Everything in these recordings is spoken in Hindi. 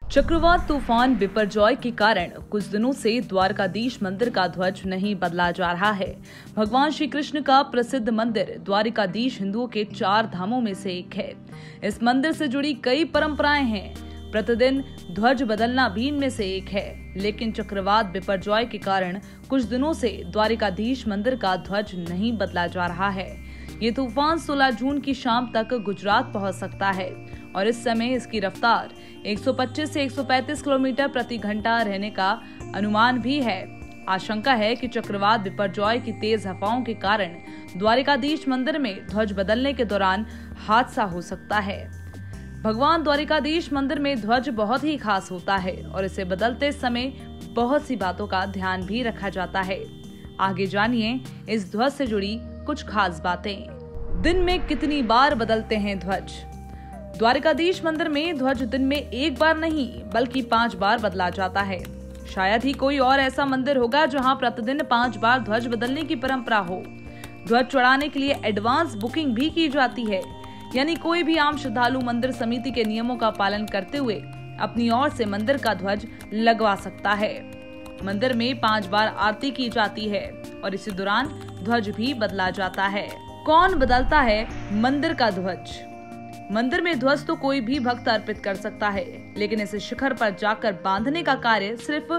चक्रवात तूफान बिपरजॉय के कारण कुछ दिनों से द्वारकाधीश मंदिर का ध्वज नहीं बदला जा रहा है। भगवान श्री कृष्ण का प्रसिद्ध मंदिर द्वारकाधीश हिंदुओं के 4 धामों में से एक है। इस मंदिर से जुड़ी कई परंपराएं हैं। प्रतिदिन ध्वज बदलना भी इनमें से एक है। लेकिन चक्रवात बिपरजॉय के कारण कुछ दिनों से द्वारकाधीश मंदिर का ध्वज नहीं बदला जा रहा है। ये तूफान 16 जून की शाम तक गुजरात पहुंच सकता है और इस समय इसकी रफ्तार 125 से 135 किलोमीटर प्रति घंटा रहने का अनुमान भी है। आशंका है कि चक्रवात बिपरजॉय की तेज हवाओं के कारण द्वारकाधीश मंदिर में ध्वज बदलने के दौरान हादसा हो सकता है। भगवान द्वारकाधीश मंदिर में ध्वज बहुत ही खास होता है और इसे बदलते समय बहुत सी बातों का ध्यान भी रखा जाता है। आगे जानिए इस ध्वज से जुड़ी कुछ खास बातें। दिन में कितनी बार बदलते हैं ध्वज? द्वारकाधीश मंदिर में ध्वज दिन में एक बार नहीं बल्कि 5 बार बदला जाता है। शायद ही कोई और ऐसा मंदिर होगा जहां प्रतिदिन 5 बार ध्वज बदलने की परंपरा हो। ध्वज चढ़ाने के लिए एडवांस बुकिंग भी की जाती है, यानी कोई भी आम श्रद्धालु मंदिर समिति के नियमों का पालन करते हुए अपनी ओर से मंदिर का ध्वज लगवा सकता है। मंदिर में 5 बार आरती की जाती है और इसी दौरान ध्वज भी बदला जाता है। कौन बदलता है मंदिर का ध्वज? मंदिर में ध्वज तो कोई भी भक्त अर्पित कर सकता है, लेकिन इसे शिखर पर जाकर बांधने का कार्य सिर्फ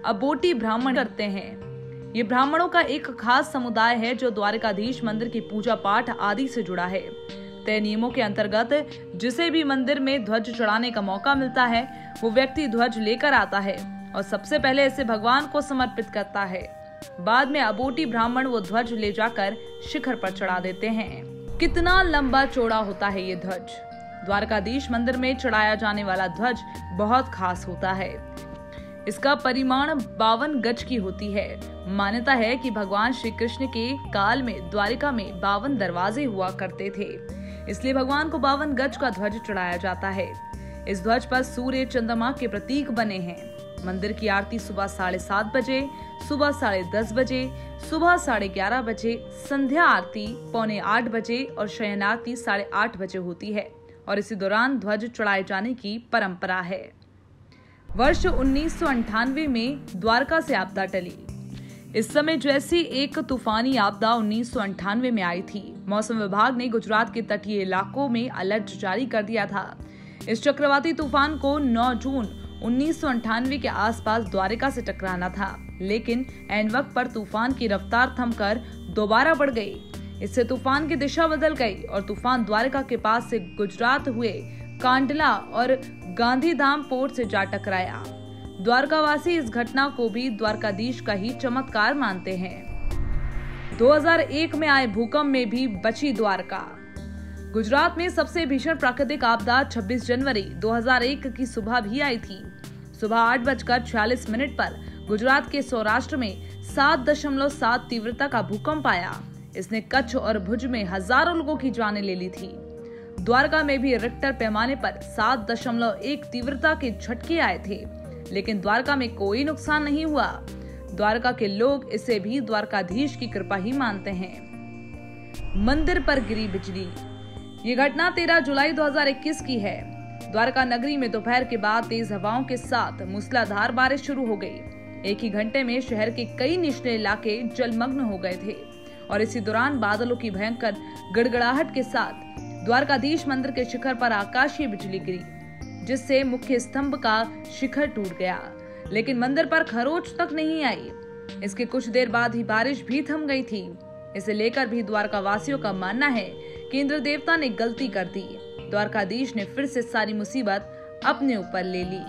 अबोटी ब्राह्मण करते हैं। ये ब्राह्मणों का एक खास समुदाय है जो द्वारकाधीश मंदिर की पूजा पाठ आदि से जुड़ा है। तय नियमों के अंतर्गत जिसे भी मंदिर में ध्वज चढ़ाने का मौका मिलता है वो व्यक्ति ध्वज लेकर आता है और सबसे पहले इसे भगवान को समर्पित करता है। बाद में अबोटी ब्राह्मण वो ध्वज ले जाकर शिखर पर चढ़ा देते हैं। कितना लंबा चौड़ा होता है ये ध्वज? द्वारकाधीश मंदिर में चढ़ाया जाने वाला ध्वज बहुत खास होता है। इसका परिमाण 52 गज की होती है। मान्यता है कि भगवान श्री कृष्ण के काल में द्वारिका में 52 दरवाजे हुआ करते थे, इसलिए भगवान को 52 गज का ध्वज चढ़ाया जाता है। इस ध्वज पर सूर्य चंद्रमा के प्रतीक बने हैं। मंदिर की आरती सुबह 7:30 बजे, सुबह 10:30 बजे, सुबह 11:30 बजे, संध्या आरती 7:45 बजे और शयन आरती 8:30 बजे होती है और इसी दौरान ध्वज चढ़ाए जाने की परंपरा है। वर्ष 1998 में द्वारका से आपदा टली। इस समय जैसी एक तूफानी आपदा 1998 में आई थी। मौसम विभाग ने गुजरात के तटीय इलाकों में अलर्ट जारी कर दिया था। इस चक्रवाती तूफान को 9 जून 1998 के आसपास द्वारका से टकराना था, लेकिन ऐन वक्त पर तूफान की रफ्तार थमकर दोबारा बढ़ गई। इससे तूफान की दिशा बदल गई और तूफान द्वारका के पास से गुजरात हुए कांडला और गांधीधाम पोर्ट से जा टकराया। द्वारकावासी इस घटना को भी द्वारकाधीश का ही चमत्कार मानते हैं। 2001 में आए भूकंप में भी बची द्वारका। गुजरात में सबसे भीषण प्राकृतिक आपदा 26 जनवरी 2001 की सुबह भी आई थी। सुबह 8:46 पर गुजरात के सौराष्ट्र में 7.7 तीव्रता का भूकंप आया। इसने कच्छ और भुज में हजारों लोगों की जानें ले ली थी। द्वारका में भी रिक्टर पैमाने पर 7.1 तीव्रता के झटके आए थे, लेकिन द्वारका में कोई नुकसान नहीं हुआ। द्वारका के लोग इसे भी द्वारकाधीश की कृपा ही मानते हैं। मंदिर पर गिरी बिजली। ये घटना 13 जुलाई 2021 की है। द्वारका नगरी में दोपहर के बाद तेज हवाओं के साथ मूसलाधार बारिश शुरू हो गई। एक ही घंटे में शहर के कई निचले इलाके जलमग्न हो गए थे और इसी दौरान बादलों की भयंकर गड़गड़ाहट के साथ द्वारकाधीश मंदिर के शिखर पर आकाशीय बिजली गिरी, जिससे मुख्य स्तंभ का शिखर टूट गया, लेकिन मंदिर पर खरोच तक नहीं आई। इसके कुछ देर बाद ही बारिश भी थम गई थी। इसे लेकर भी द्वारका वासियों का मानना है कि इंद्र देवता ने गलती कर दी। द्वारकाधीश ने फिर से सारी मुसीबत अपने ऊपर ले ली।